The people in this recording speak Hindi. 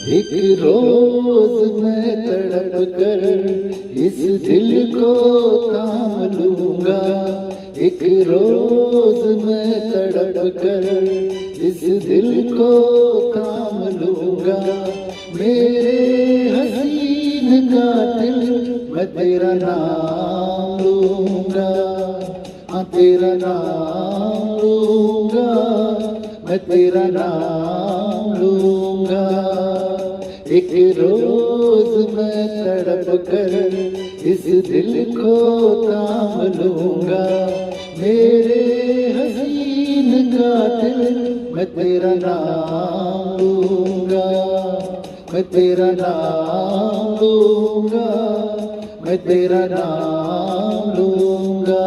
एक रोज मैं तड़प कर इस दिल को थाम लूंगा, एक रोज मैं तड़प कर इस दिल को थाम लूंगा। मेरे हसीन कातिल मैं तेरा नाम लूंगा, हाँ तेरा नाम लूंगा, मैं तेरा नाम लूंगा। एक रोज मैं तड़प कर इस दिल को थाम लूंगा। मेरे हसीन कातिल मैं तेरा नाम लूंगा, मैं तेरा नाम लूंगा, मैं तेरा नाम लूंगा।